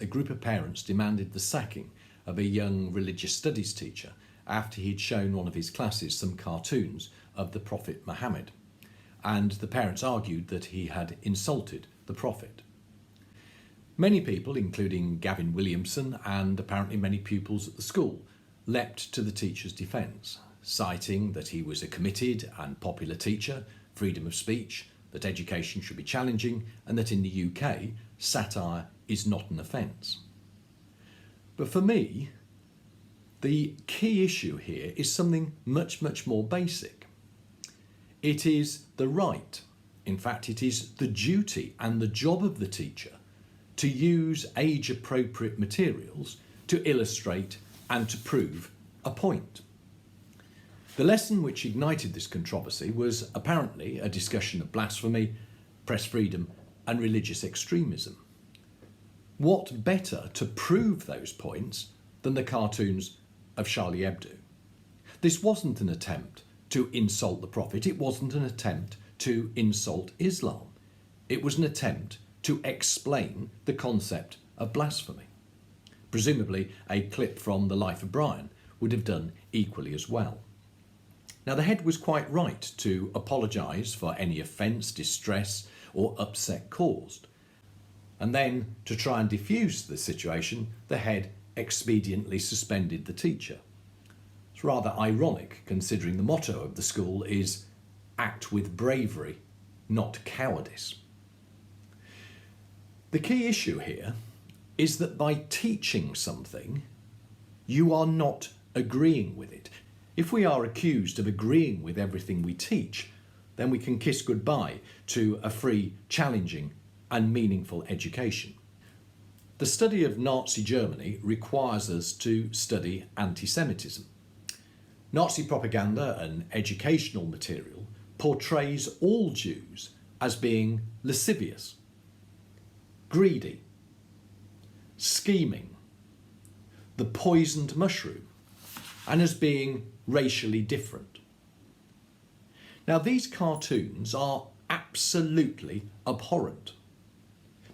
a group of parents demanded the sacking of a young religious studies teacher after he'd shown one of his classes some cartoons of the Prophet Muhammad, and the parents argued that he had insulted the Prophet. Many people, including Gavin Williamson and apparently many pupils at the school, leapt to the teacher's defence, citing that he was a committed and popular teacher, freedom of speech, that education should be challenging, and that in the UK, satire is not an offence. But for me, the key issue here is something much, much more basic. It is the right, in fact, it is the duty and the job of the teacher to use age-appropriate materials to illustrate and to prove a point. The lesson which ignited this controversy was apparently a discussion of blasphemy, press freedom, and religious extremism. What better to prove those points than the cartoons of Charlie Hebdo? This wasn't an attempt to insult the Prophet, it wasn't an attempt to insult Islam. It was an attempt to explain the concept of blasphemy. Presumably, a clip from The Life of Brian would have done equally as well. Now, the head was quite right to apologise for any offence, distress or upset caused. And then, to try and defuse the situation, the head expediently suspended the teacher. It's rather ironic, considering the motto of the school is "Act with bravery, not cowardice." The key issue here is that by teaching something, you are not agreeing with it. If we are accused of agreeing with everything we teach, then we can kiss goodbye to a free, challenging and meaningful education. The study of Nazi Germany requires us to study anti-Semitism. Nazi propaganda and educational material portrays all Jews as being lascivious, greedy, scheming, the poisoned mushroom, and as being racially different. Now, these cartoons are absolutely abhorrent.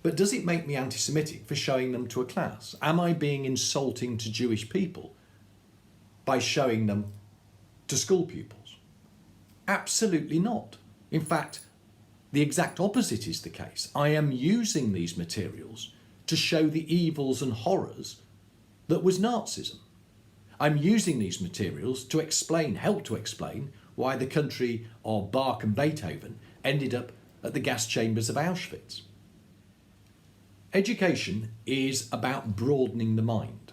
But does it make me anti-Semitic for showing them to a class? Am I being insulting to Jewish people by showing them to school pupils? Absolutely not. In fact, the exact opposite is the case. I am using these materials to show the evils and horrors that was Nazism. I'm using these materials to help to explain why the country of Bach and Beethoven ended up at the gas chambers of Auschwitz. Education is about broadening the mind.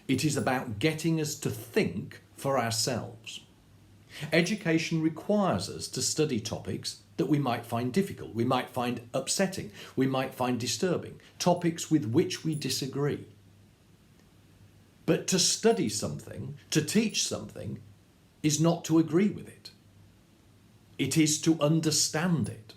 It is about getting us to think for ourselves. Education requires us to study topics that we might find difficult, we might find upsetting, we might find disturbing, topics with which we disagree. But to study something, to teach something, is not to agree with it. It is to understand it.